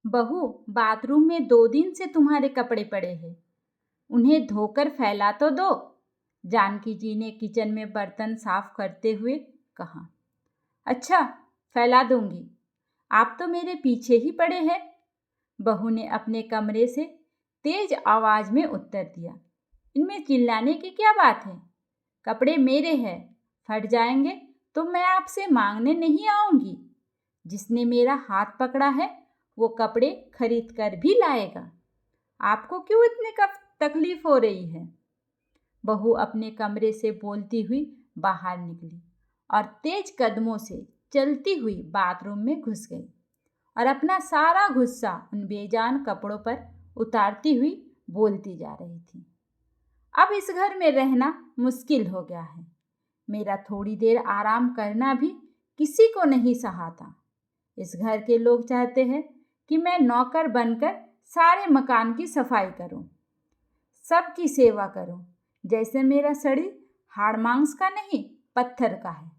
बहू, बाथरूम में 2 दिन से तुम्हारे कपड़े पड़े हैं, उन्हें धोकर फैला तो दो। जानकी जी ने किचन में बर्तन साफ करते हुए कहा। अच्छा, फैला दूंगी, आप तो मेरे पीछे ही पड़े हैं, बहू ने अपने कमरे से तेज आवाज में उत्तर दिया। इनमें चिल्लाने की क्या बात है? कपड़े मेरे हैं, फट जाएंगे तो मैं आपसे मांगने नहीं आऊंगी। जिसने मेरा हाथ पकड़ा है वो कपड़े खरीद कर भी लाएगा। आपको क्यों इतनी तकलीफ हो रही है? बहू अपने कमरे से बोलती हुई बाहर निकली और तेज कदमों से चलती हुई बाथरूम में घुस गई और अपना सारा गुस्सा उन बेजान कपड़ों पर उतारती हुई बोलती जा रही थी। अब इस घर में रहना मुश्किल हो गया है। मेरा थोड़ी देर आराम करना भी किसी को नहीं सहाता। इस घर के लोग चाहते हैं कि मैं नौकर बनकर सारे मकान की सफाई करूं, सबकी सेवा करूं, जैसे मेरा शरीर हाड़ मांस का नहीं पत्थर का है।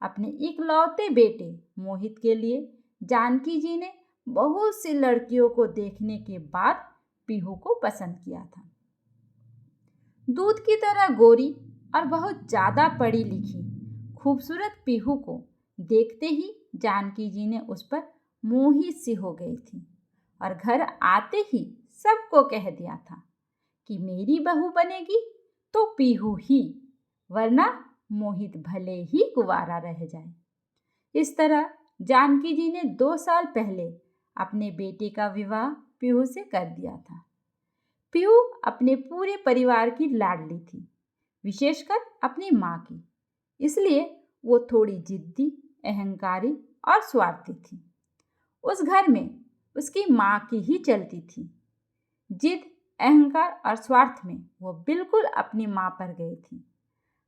अपने इकलौते बेटे मोहित के लिए जानकी जी ने बहुत सी लड़कियों को देखने के बाद पीहू को पसंद किया था। दूध की तरह गोरी और बहुत ज़्यादा पढ़ी लिखी खूबसूरत पीहू को देखते ही जानकी जी ने उस पर मोहित सी हो गई थी और घर आते ही सबको कह दिया था कि मेरी बहू बनेगी तो पीहू ही, वरना मोहित भले ही कुंवारा रह जाए। इस तरह जानकी जी ने 2 साल पहले अपने बेटे का विवाह पीहू से कर दिया था। पीहू अपने पूरे परिवार की लाडली थी, विशेषकर अपनी माँ की। इसलिए वो थोड़ी जिद्दी, अहंकारी और स्वार्थी थी। उस घर में उसकी माँ की ही चलती थी। जिद, अहंकार और स्वार्थ में वो बिल्कुल अपनी माँ पर गई थी।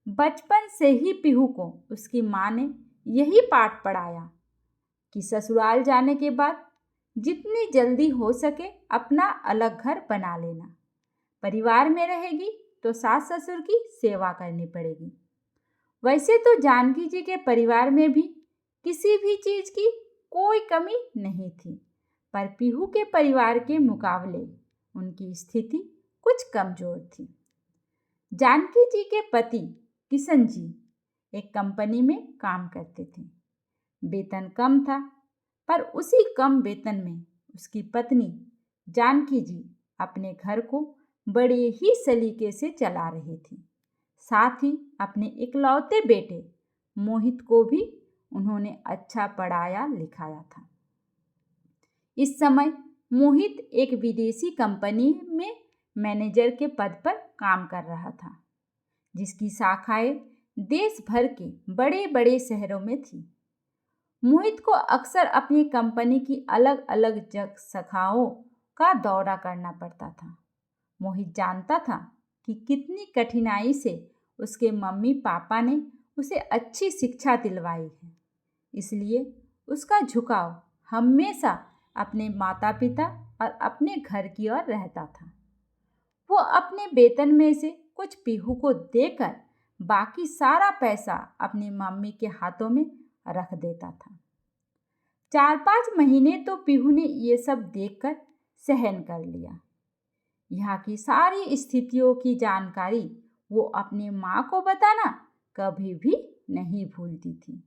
बचपन से ही पीहू को उसकी माँ ने यही पाठ पढ़ाया कि ससुराल जाने के बाद जितनी जल्दी हो सके अपना अलग घर बना लेना। परिवार में रहेगी तो सास ससुर की सेवा करनी पड़ेगी। वैसे तो जानकी जी के परिवार में भी किसी भी चीज़ की कोई कमी नहीं थी, पर पीहू के परिवार के मुकाबले उनकी स्थिति कुछ कमजोर थी। जानकी जी के पति किशन जी एक कंपनी में काम करते थे। वेतन कम था, पर उसी कम वेतन में उसकी पत्नी जानकी जी अपने घर को बड़े ही सलीके से चला रही थी। साथ ही अपने इकलौते बेटे मोहित को भी उन्होंने अच्छा पढ़ाया लिखाया था। इस समय मोहित एक विदेशी कंपनी में मैनेजर के पद पर काम कर रहा था, जिसकी शाखाएं देश भर के बड़े बड़े शहरों में थी। मोहित को अक्सर अपनी कंपनी की अलग अलग शाखाओं का दौरा करना पड़ता था। मोहित जानता था कि कितनी कठिनाई से उसके मम्मी पापा ने उसे अच्छी शिक्षा दिलवाई है। इसलिए उसका झुकाव हमेशा अपने माता पिता और अपने घर की ओर रहता था। वो अपने वेतन में से कुछ पीहू को देकर बाकी सारा पैसा अपनी मम्मी के हाथों में रख देता था। 4-5 महीने तो पीहू ने ये सब देखकर सहन कर लिया। यहाँ की सारी स्थितियों की जानकारी वो अपनी माँ को बताना कभी भी नहीं भूलती थी।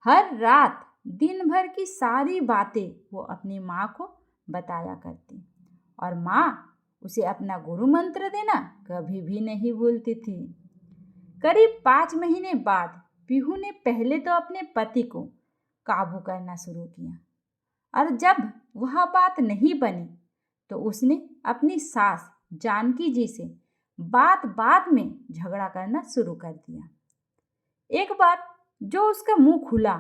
हर रात दिन भर की सारी बातें वो अपनी माँ को बताया करती और माँ उसे अपना गुरु मंत्र देना कभी भी नहीं भूलती थी। करीब 5 महीने बाद पीहू ने पहले तो अपने पति को काबू करना शुरू किया और जब वह बात नहीं बनी तो उसने अपनी सास जानकी जी से बात में झगड़ा करना शुरू कर दिया। एक बार जो उसका मुंह खुला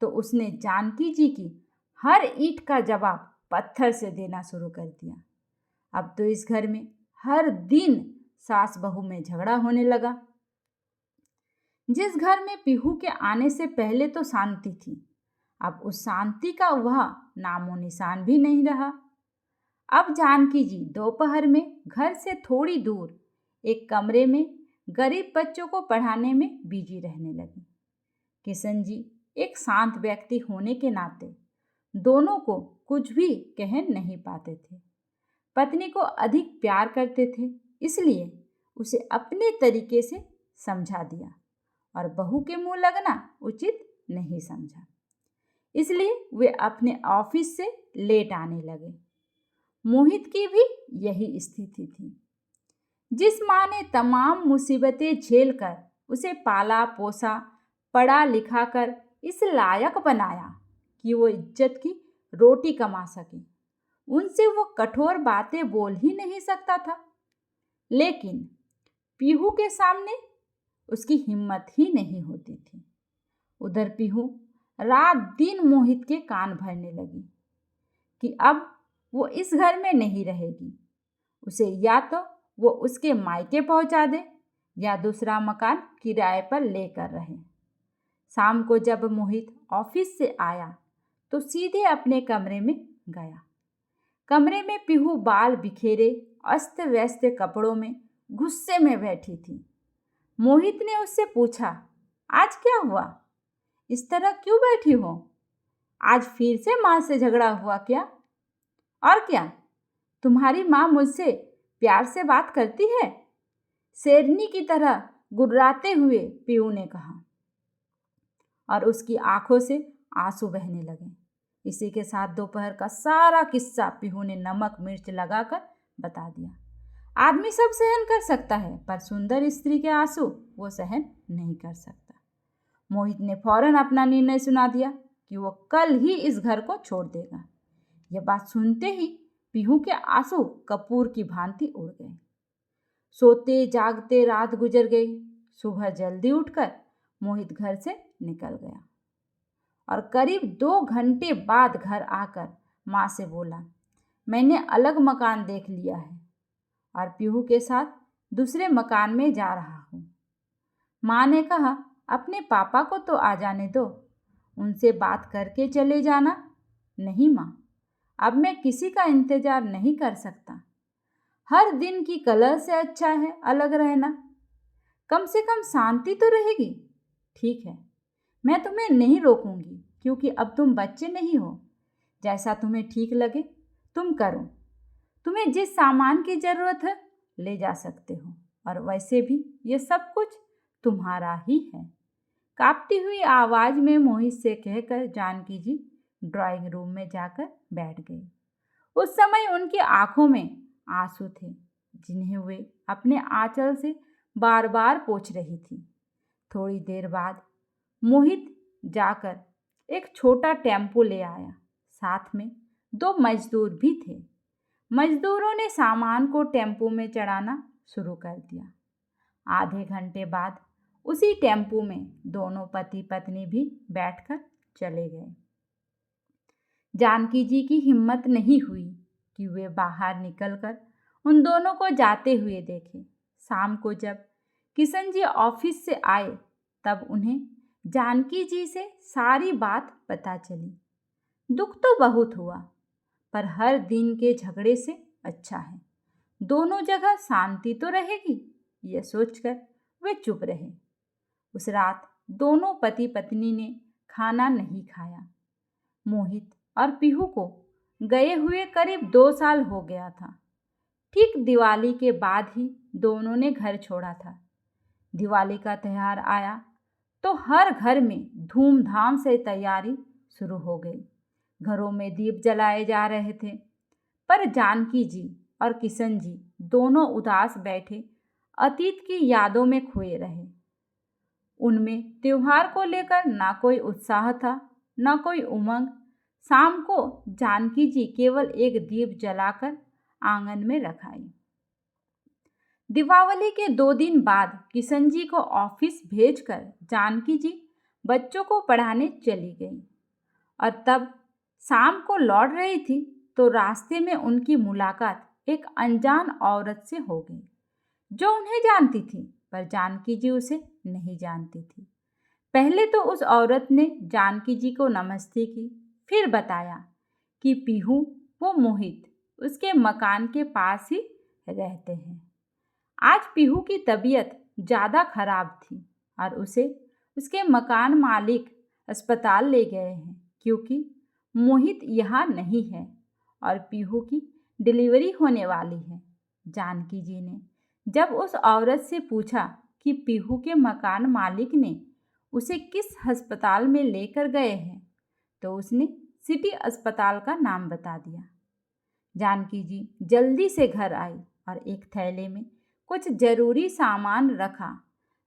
तो उसने जानकी जी की हर ईंट का जवाब पत्थर से देना शुरू कर दिया। अब तो इस घर में हर दिन सास बहू में झगड़ा होने लगा। जिस घर में पीहू के आने से पहले तो शांति थी, अब उस शांति का वह नामो निशान भी नहीं रहा। अब जानकी जी दोपहर में घर से थोड़ी दूर एक कमरे में गरीब बच्चों को पढ़ाने में बिजी रहने लगी। किशन जी एक शांत व्यक्ति होने के नाते दोनों को कुछ भी कह नहीं पाते थे। पत्नी को अधिक प्यार करते थे, इसलिए उसे अपने तरीके से समझा दिया और बहू के मुंह लगना उचित नहीं समझा। इसलिए वे अपने ऑफिस से लेट आने लगे। मोहित की भी यही स्थिति थी। जिस माँ ने तमाम मुसीबतें झेलकर उसे पाला पोसा, पढ़ा लिखा कर इस लायक बनाया कि वो इज्जत की रोटी कमा सके, उनसे वो कठोर बातें बोल ही नहीं सकता था। लेकिन पीहू के सामने उसकी हिम्मत ही नहीं होती थी। उधर पीहू रात दिन मोहित के कान भरने लगी कि अब वो इस घर में नहीं रहेगी। उसे या तो वो उसके मायके पहुंचा दे या दूसरा मकान किराए पर लेकर रहे। शाम को जब मोहित ऑफिस से आया तो सीधे अपने कमरे में गया। कमरे में पीहू बाल बिखेरे अस्त व्यस्त कपड़ों में गुस्से में बैठी थी। मोहित ने उससे पूछा, आज क्या हुआ? इस तरह क्यों बैठी हो? आज फिर से माँ से झगड़ा हुआ क्या? और क्या, तुम्हारी माँ मुझसे प्यार से बात करती है? शेरनी की तरह गुर्राते हुए पीहू ने कहा और उसकी आंखों से आंसू बहने लगे। इसी के साथ दोपहर का सारा किस्सा पीहू ने नमक मिर्च लगाकर बता दिया। आदमी सब सहन कर सकता है, पर सुंदर स्त्री के आंसू वो सहन नहीं कर सकता। मोहित ने फौरन अपना निर्णय सुना दिया कि वो कल ही इस घर को छोड़ देगा। यह बात सुनते ही पीहू के आंसू कपूर की भांति उड़ गए। सोते जागते रात गुजर गई। सुबह जल्दी उठकर मोहित घर से निकल गया और करीब 2 घंटे बाद घर आकर माँ से बोला, मैंने अलग मकान देख लिया है और पीहू के साथ दूसरे मकान में जा रहा हूँ। माँ ने कहा, अपने पापा को तो आ जाने दो, उनसे बात करके चले जाना। नहीं माँ, अब मैं किसी का इंतजार नहीं कर सकता। हर दिन की कलह से अच्छा है अलग रहना। कम से कम शांति तो रहेगी। ठीक है, मैं तुम्हें नहीं रोकूंगी, क्योंकि अब तुम बच्चे नहीं हो। जैसा तुम्हें ठीक लगे तुम करो। तुम्हें जिस सामान की ज़रूरत है ले जा सकते हो, और वैसे भी ये सब कुछ तुम्हारा ही है। कांपती हुई आवाज़ में मोहित से कहकर जानकी जी ड्राइंग रूम में जाकर बैठ गई। उस समय उनकी आंखों में आंसू थे, जिन्हें वे अपने आंचल से बार बार पोंछ रही थी। थोड़ी देर बाद मोहित जाकर एक छोटा टेम्पो ले आया। साथ में 2 मजदूर भी थे। मजदूरों ने सामान को टेम्पो में चढ़ाना शुरू कर दिया। आधे घंटे बाद उसी टेम्पो में दोनों पति पत्नी भी बैठकर चले गए। जानकी जी की हिम्मत नहीं हुई कि वे बाहर निकलकर उन दोनों को जाते हुए देखें। शाम को जब किशन जी ऑफिस से आए तब उन्हें जानकी जी से सारी बात पता चली। दुख तो बहुत हुआ, पर हर दिन के झगड़े से अच्छा है दोनों जगह शांति तो रहेगी, यह सोचकर वे चुप रहे। उस रात दोनों पति पत्नी ने खाना नहीं खाया। मोहित और पीहू को गए हुए करीब 2 साल हो गया था। ठीक दिवाली के बाद ही दोनों ने घर छोड़ा था। दिवाली का त्यौहार आया तो हर घर में धूमधाम से तैयारी शुरू हो गई। घरों में दीप जलाए जा रहे थे, पर जानकी जी और किशन जी दोनों उदास बैठे अतीत की यादों में खोए रहे। उनमें त्योहार को लेकर ना कोई उत्साह था, ना कोई उमंग। शाम को जानकी जी केवल एक दीप जलाकर आंगन में रखाई। दीपावली के 2 दिन बाद किशन जी को ऑफिस भेजकर जानकी जी बच्चों को पढ़ाने चली गई, और तब शाम को लौट रही थी तो रास्ते में उनकी मुलाकात एक अनजान औरत से हो गई, जो उन्हें जानती थी, पर जानकी जी उसे नहीं जानती थी। पहले तो उस औरत ने जानकी जी को नमस्ते की, फिर बताया कि पीहू वो मोहित उसके मकान के पास ही रहते हैं। आज पीहू की तबीयत ज़्यादा खराब थी और उसे उसके मकान मालिक अस्पताल ले गए हैं, क्योंकि मोहित यहाँ नहीं है और पीहू की डिलीवरी होने वाली है। जानकी जी ने जब उस औरत से पूछा कि पीहू के मकान मालिक ने उसे किस अस्पताल में लेकर गए हैं, तो उसने सिटी अस्पताल का नाम बता दिया। जानकी जी जल्दी से घर आई और एक थैले में कुछ जरूरी सामान रखा।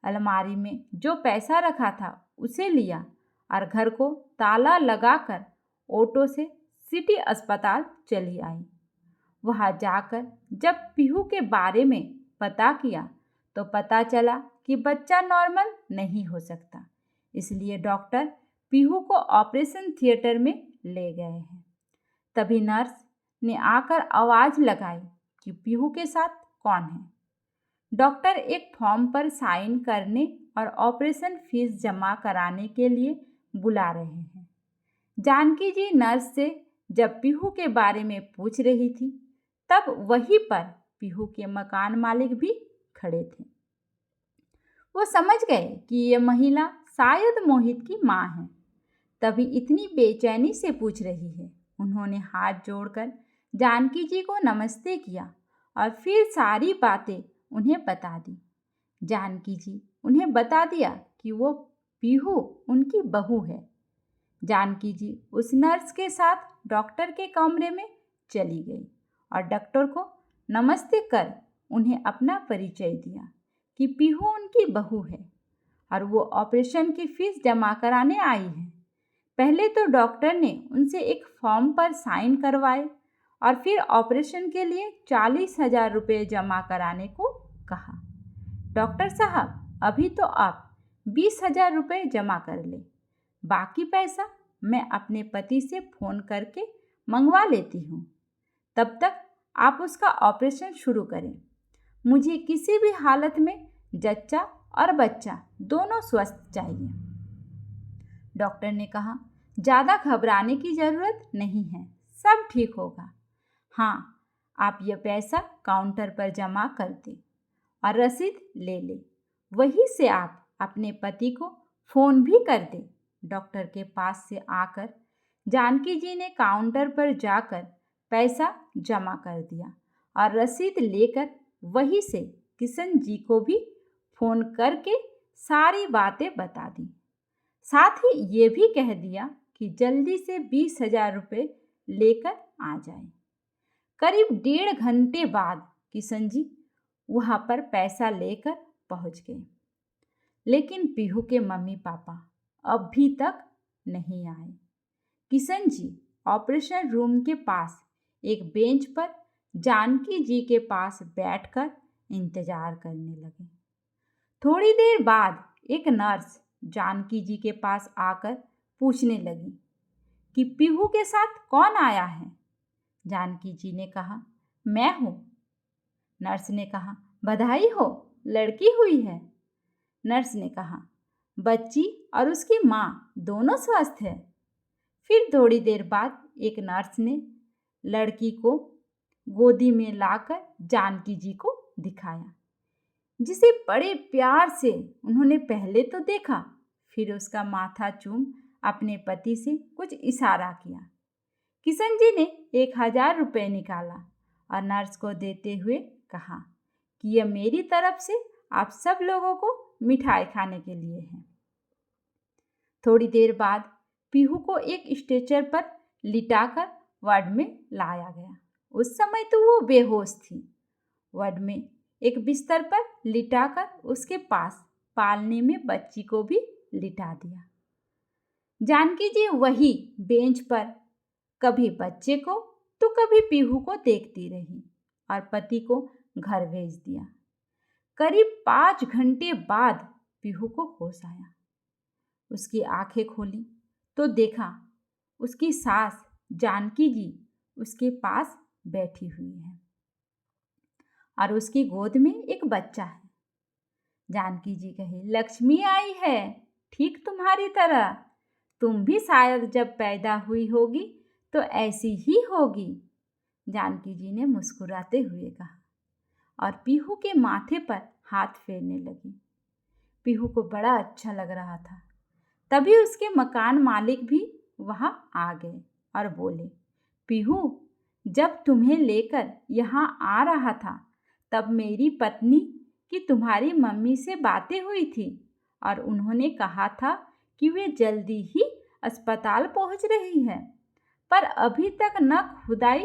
अलमारी में जो पैसा रखा था उसे लिया और घर को ताला लगाकर ऑटो से सिटी अस्पताल चली आई। वहाँ जाकर जब पीहू के बारे में पता किया तो पता चला कि बच्चा नॉर्मल नहीं हो सकता, इसलिए डॉक्टर पीहू को ऑपरेशन थिएटर में ले गए हैं। तभी नर्स ने आकर आवाज़ लगाई कि पीहू के साथ कौन है। डॉक्टर एक फॉर्म पर साइन करने और ऑपरेशन फीस जमा कराने के लिए बुला रहे हैं। जानकी जी नर्स से जब पीहू के बारे में पूछ रही थी, तब वहीं पर पीहू के मकान मालिक भी खड़े थे। वो समझ गए कि ये महिला शायद मोहित की माँ है, तभी इतनी बेचैनी से पूछ रही है। उन्होंने हाथ जोड़कर जानकी जी को नमस्ते किया और फिर सारी बातें उन्हें बता दी। जानकी जी उन्हें बता दिया कि वो पीहू उनकी बहू है। जानकी जी उस नर्स के साथ डॉक्टर के कमरे में चली गई और डॉक्टर को नमस्ते कर उन्हें अपना परिचय दिया कि पीहू उनकी बहू है और वो ऑपरेशन की फीस जमा कराने आई है। पहले तो डॉक्टर ने उनसे एक फॉर्म पर साइन करवाए और फिर ऑपरेशन के लिए 40,000 रुपये जमा कराने को कहा। डॉक्टर साहब, अभी तो आप 20,000 रुपये जमा कर ले, बाकी पैसा मैं अपने पति से फ़ोन करके मंगवा लेती हूँ। तब तक आप उसका ऑपरेशन शुरू करें। मुझे किसी भी हालत में जच्चा और बच्चा दोनों स्वस्थ चाहिए। डॉक्टर ने कहा, ज़्यादा घबराने की ज़रूरत नहीं है, सब ठीक होगा। हाँ, आप ये पैसा काउंटर पर जमा कर दें और रसीद ले लें। वहीं से आप अपने पति को फ़ोन भी कर दें। डॉक्टर के पास से आकर जानकी जी ने काउंटर पर जाकर पैसा जमा कर दिया और रसीद लेकर वहीं से किशन जी को भी फ़ोन करके सारी बातें बता दी। साथ ही ये भी कह दिया कि जल्दी से 20,000 रुपये लेकर आ जाए। करीब 1.5 घंटे बाद किशन जी वहाँ पर पैसा लेकर पहुँच गए, लेकिन पीहू के मम्मी पापा अभी तक नहीं आए। किशन जी ऑपरेशन रूम के पास एक बेंच पर जानकी जी के पास बैठकर इंतजार करने लगे। थोड़ी देर बाद एक नर्स जानकी जी के पास आकर पूछने लगी कि पीहू के साथ कौन आया है। जानकी जी ने कहा, मैं हूँ। नर्स ने कहा, बधाई हो, लड़की हुई है। नर्स ने कहा, बच्ची और उसकी माँ दोनों स्वस्थ है। फिर थोड़ी देर बाद एक नर्स ने लड़की को गोदी में लाकर जानकी जी को दिखाया, जिसे बड़े प्यार से उन्होंने पहले तो देखा, फिर उसका माथा चूम अपने पति से कुछ इशारा किया। किशन जी ने 1,000 रुपये निकाला और नर्स को देते हुए कहा कि यह मेरी तरफ से आप सब लोगों को मिठाई खाने के लिए है। थोड़ी देर बाद पीहू को एक स्ट्रेचर पर लिटाकर वार्ड में लाया गया। उस समय तो वो बेहोश थी। वार्ड में एक बिस्तर पर लिटाकर उसके पास पालने में बच्ची को भी लिटा दिया। जानकी जी वही बेंच पर कभी बच्चे को तो कभी पीहू को देखती रही और पति को घर भेज दिया। करीब 5 घंटे बाद पीहू को होश आया। उसकी आंखें खोली तो देखा उसकी सास जानकी जी उसके पास बैठी हुई है और उसकी गोद में एक बच्चा है। जानकी जी कहे, लक्ष्मी आई है, ठीक तुम्हारी तरह। तुम भी शायद जब पैदा हुई होगी तो ऐसी ही होगी। जानकी जी ने मुस्कुराते हुए कहा और पीहू के माथे पर हाथ फेरने लगी। पीहू को बड़ा अच्छा लग रहा था। तभी उसके मकान मालिक भी वहाँ आ गए और बोले, पीहू, जब तुम्हें लेकर यहाँ आ रहा था तब मेरी पत्नी की तुम्हारी मम्मी से बातें हुई थी और उन्होंने कहा था कि वे जल्दी ही अस्पताल पहुँच रही हैं, पर अभी तक न खुदाई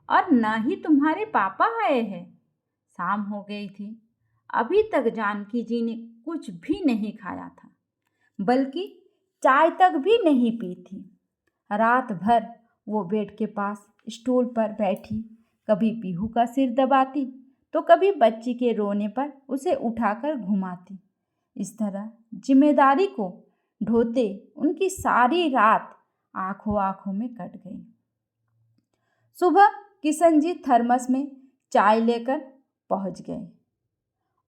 और न ही तुम्हारे पापा आए हैं। शाम हो गई थी, अभी तक जानकी जी ने कुछ भी नहीं खाया था, बल्कि चाय तक भी नहीं पी थी। रात भर वो बेड के पास स्टूल पर बैठी कभी पीहू का सिर दबाती तो कभी बच्ची के रोने पर उसे उठाकर घुमाती। इस तरह जिम्मेदारी को ढोते उनकी सारी रात आंखों आंखों में कट गई। सुबह किशन जी थर्मस में चाय लेकर पहुंच गए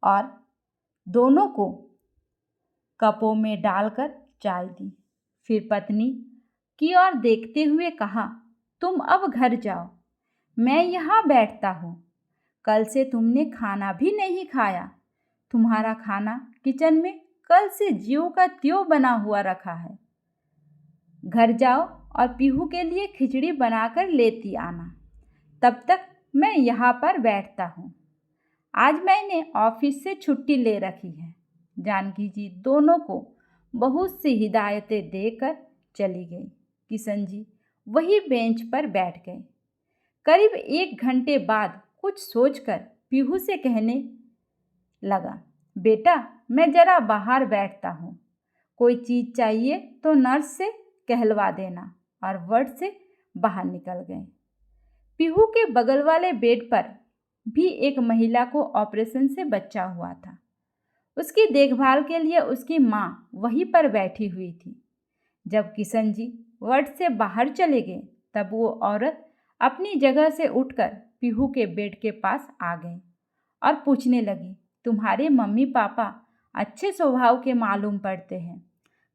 और दोनों को कपों में डालकर चाय दी। फिर पत्नी की ओर देखते हुए कहा, तुम अब घर जाओ, मैं यहाँ बैठता हूँ। कल से तुमने खाना भी नहीं खाया। तुम्हारा खाना किचन में कल से ज्यों का त्यों बना हुआ रखा है। घर जाओ और पीहू के लिए खिचड़ी बनाकर लेती आना। तब तक मैं यहाँ पर बैठता हूँ। आज मैंने ऑफिस से छुट्टी ले रखी है। जानकी जी दोनों को बहुत सी हिदायतें देकर चली गई। किशन जी वही बेंच पर बैठ गए। करीब 1 घंटे बाद कुछ सोचकर पीहू से कहने लगा, बेटा, मैं जरा बाहर बैठता हूँ। कोई चीज़ चाहिए तो नर्स से कहलवा देना। और वर्ड से बाहर निकल गए। पीहू के बगल वाले बेड पर भी एक महिला को ऑपरेशन से बच्चा हुआ था। उसकी देखभाल के लिए उसकी माँ वहीं पर बैठी हुई थी। जब किशन जी वर्ड से बाहर चले गए तब वो औरत अपनी जगह से उठकर पीहू के बेड के पास आ गई और पूछने लगी, तुम्हारे मम्मी पापा अच्छे स्वभाव के मालूम पड़ते हैं।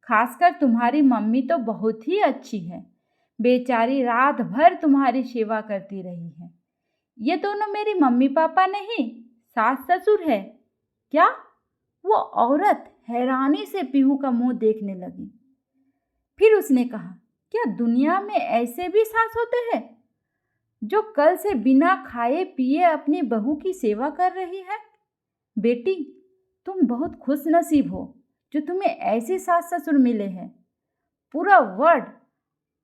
खासकर तुम्हारी मम्मी तो बहुत ही अच्छी है। बेचारी रात भर तुम्हारी सेवा करती रही है। ये दोनों मेरी मम्मी पापा नहीं, सास ससुर है क्या? वो औरत हैरानी से पीहू का मुंह देखने लगी। फिर उसने कहा, क्या दुनिया में ऐसे भी सास होते हैं जो कल से बिना खाए पिए अपनी बहू की सेवा कर रही है? बेटी, तुम बहुत खुशनसीब हो जो तुम्हें ऐसे सास ससुर मिले हैं। पूरा वर्ड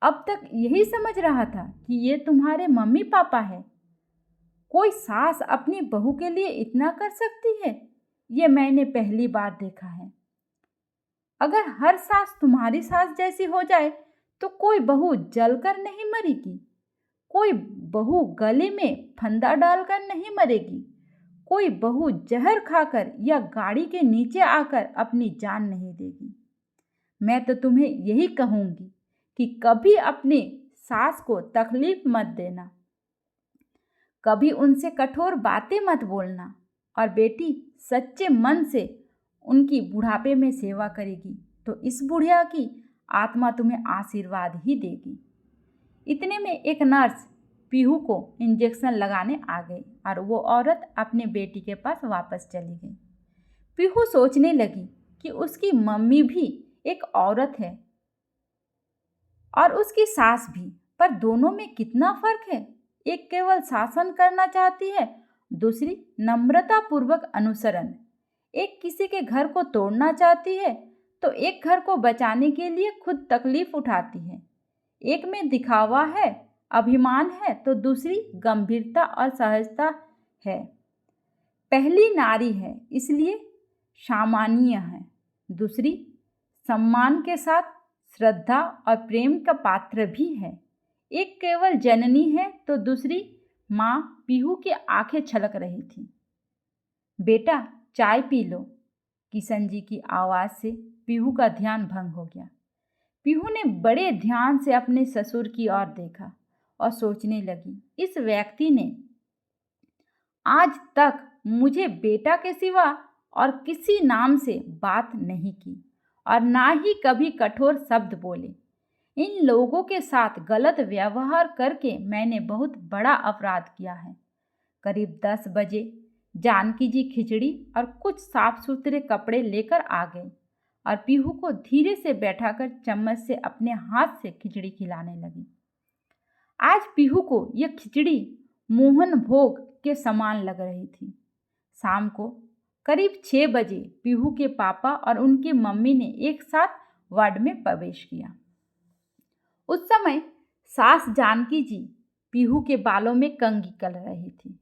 अब तक यही समझ रहा था कि ये तुम्हारे मम्मी पापा है। कोई सास अपनी बहू के लिए इतना कर सकती है, ये मैंने पहली बार देखा है। अगर हर सास तुम्हारी सास जैसी हो जाए तो कोई बहू जलकर नहीं मरेगी, कोई बहू गले में फंदा डालकर नहीं मरेगी, कोई बहू जहर खाकर या गाड़ी के नीचे आकर अपनी जान नहीं देगी। मैं तो तुम्हें यही कहूँगी कि कभी अपने सास को तकलीफ मत देना, कभी उनसे कठोर बातें मत बोलना, और बेटी सच्चे मन से उनकी बुढ़ापे में सेवा करेगी तो इस बुढ़िया की आत्मा तुम्हें आशीर्वाद ही देगी। इतने में एक नर्स पीहू को इंजेक्शन लगाने आ गई और वो औरत अपने बेटी के पास वापस चली गई। पीहू सोचने लगी कि उसकी मम्मी भी एक औरत है और उसकी सास भी, पर दोनों में कितना फर्क है। एक केवल शासन करना चाहती है, दूसरी नम्रतापूर्वक अनुसरण। एक किसी के घर को तोड़ना चाहती है तो एक घर को बचाने के लिए खुद तकलीफ उठाती है। एक में दिखावा है, अभिमान है, तो दूसरी गंभीरता और सहजता है। पहली नारी है इसलिए सामान्य है, दूसरी सम्मान के साथ श्रद्धा और प्रेम का पात्र भी है। एक केवल जननी है तो दूसरी माँ। पीहू की आंखें छलक रही थी। बेटा, चाय पी लो। किशन जी की आवाज़ से पीहू का ध्यान भंग हो गया। पीहू ने बड़े ध्यान से अपने ससुर की ओर देखा और सोचने लगी, इस व्यक्ति ने आज तक मुझे बेटा के सिवा और किसी नाम से बात नहीं की और ना ही कभी कठोर शब्द बोले। इन लोगों के साथ गलत व्यवहार करके मैंने बहुत बड़ा अपराध किया है। करीब 10 बजे जानकी जी खिचड़ी और कुछ साफ सुथरे कपड़े लेकर आ गई और पीहू को धीरे से बैठाकर चम्मच से अपने हाथ से खिचड़ी खिलाने लगी। आज पीहू को यह खिचड़ी मोहन भोग के समान लग रही थी। शाम को करीब 6 बजे पीहू के पापा और उनकी मम्मी ने एक साथ वार्ड में प्रवेश किया। उस समय सास जानकी जी पीहू के बालों में कंघी कर रही थी।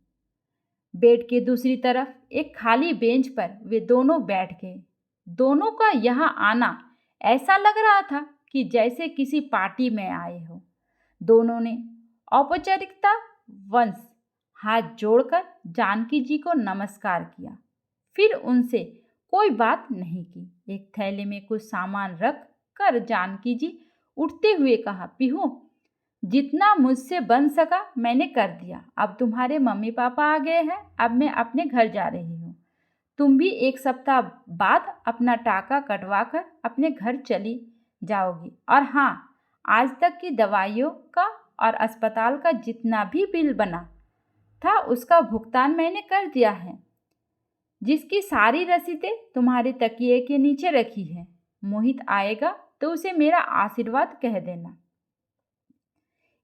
बेड के दूसरी तरफ एक खाली बेंच पर वे दोनों बैठ गए। दोनों का यहाँ आना ऐसा लग रहा था कि जैसे किसी पार्टी में आए हो। दोनों ने औपचारिकता वंश हाथ जोड़कर जानकी जी को नमस्कार किया, फिर उनसे कोई बात नहीं की। एक थैले में कुछ सामान रख कर जानकी जी उठते हुए कहा, पीहू, जितना मुझसे बन सका मैंने कर दिया। अब तुम्हारे मम्मी पापा आ गए हैं, अब मैं अपने घर जा रही हूँ। तुम भी 1 सप्ताह बाद अपना टाका कटवा कर अपने घर चली जाओगी। और हाँ, आज तक की दवाइयों का और अस्पताल का जितना भी बिल बना था उसका भुगतान मैंने कर दिया है, जिसकी सारी रसीदें तुम्हारे तकिए के नीचे रखी है। मोहित आएगा तो उसे मेरा आशीर्वाद कह देना।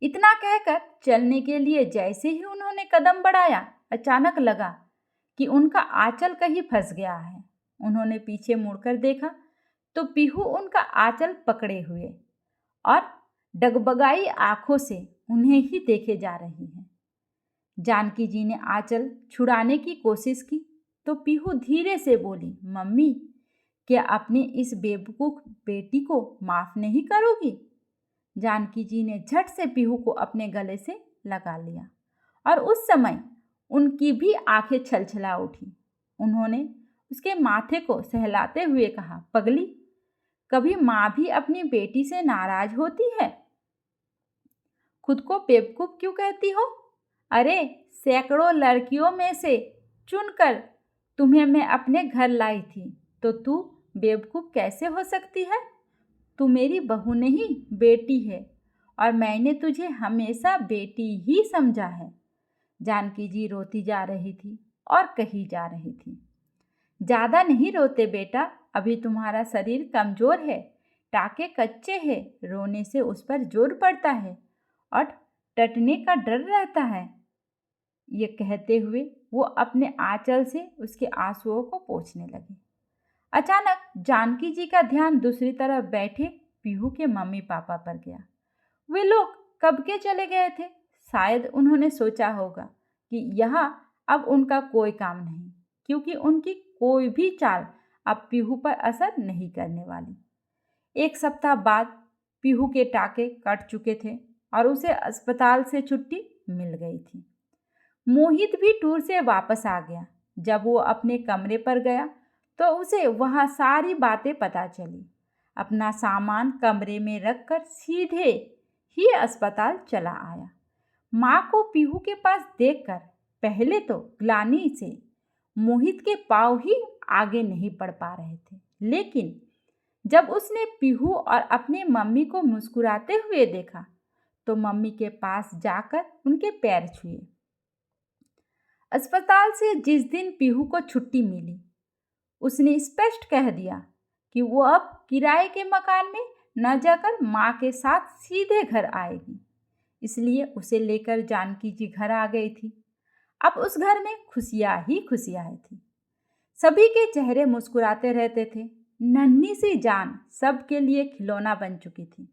इतना कहकर चलने के लिए जैसे ही उन्होंने कदम बढ़ाया, अचानक लगा कि उनका आंचल कहीं फंस गया है। उन्होंने पीछे मुड़कर देखा तो पीहू उनका आंचल पकड़े हुए और डगबगाई आंखों से उन्हें ही देखे जा रही है। जानकी जी ने आंचल छुड़ाने की कोशिश की तो पीहू धीरे से बोली, मम्मी, क्या अपने इस बेवकूफ बेटी को माफ नहीं करोगी? जानकी जी ने झट से पीहू को अपने गले से लगा लिया और उस समय उनकी भी आंखें छलछला उठी। उन्होंने उसके माथे को सहलाते हुए कहा, पगली, कभी माँ भी अपनी बेटी से नाराज होती है? खुद को बेवकूफ क्यों कहती हो? अरे, सैकड़ों लड़कियों में से चुनकर तुम्हें मैं अपने घर लाई थी, तो तू बेवकूफ कैसे हो सकती है? तू मेरी बहू नहीं, बेटी है, और मैंने तुझे हमेशा बेटी ही समझा है। जानकी जी रोती जा रही थी और कही जा रही थी, ज़्यादा नहीं रोते बेटा, अभी तुम्हारा शरीर कमज़ोर है, टाके कच्चे हैं, रोने से उस पर जोर पड़ता है और टटने का डर रहता है। ये कहते हुए वो अपने आंचल से उसके आंसुओं को पोंछने लगी। अचानक जानकी जी का ध्यान दूसरी तरफ बैठे पीहू के मम्मी पापा पर गया। वे लोग कब के चले गए थे? शायद उन्होंने सोचा होगा कि यहाँ अब उनका कोई काम नहीं, क्योंकि उनकी कोई भी चाल अब पीहू पर असर नहीं करने वाली। 1 सप्ताह बाद पीहू के टाके कट चुके थे और उसे अस्पताल से छुट्टी मिल गई थी। मोहित भी टूर से वापस आ गया। जब वो अपने कमरे पर गया तो उसे वहाँ सारी बातें पता चली। अपना सामान कमरे में रखकर सीधे ही अस्पताल चला आया। माँ को पीहू के पास देखकर पहले तो ग्लानि से मोहित के पाँव ही आगे नहीं बढ़ पा रहे थे, लेकिन जब उसने पीहू और अपनी मम्मी को मुस्कुराते हुए देखा तो मम्मी के पास जाकर उनके पैर छुए। अस्पताल से जिस दिन पीहू को छुट्टी मिली, उसने स्पष्ट कह दिया कि वो अब किराए के मकान में न जाकर माँ के साथ सीधे घर आएगी। इसलिए उसे लेकर जानकी जी घर आ गई थी। अब उस घर में खुशियाँ ही खुशियाँ थी। सभी के चेहरे मुस्कुराते रहते थे। नन्ही सी जान सबके लिए खिलौना बन चुकी थी।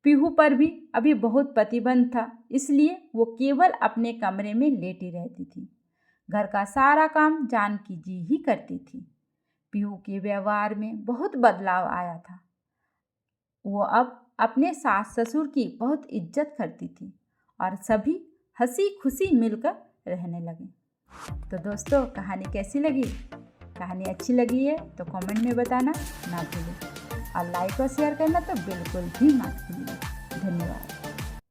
पीहू पर भी अभी बहुत प्रतिबंध था, इसलिए वो केवल अपने कमरे में लेटी रहती थी। घर का सारा काम जानकी जी ही करती थी। पीहू के व्यवहार में बहुत बदलाव आया था। वो अब अपने सास ससुर की बहुत इज्जत करती थी और सभी हंसी खुशी मिलकर रहने लगे। तो दोस्तों, कहानी कैसी लगी? कहानी अच्छी लगी है तो कमेंट में बताना ना भूलें और लाइक और शेयर करना तो बिल्कुल भी मत भूलिए। धन्यवाद।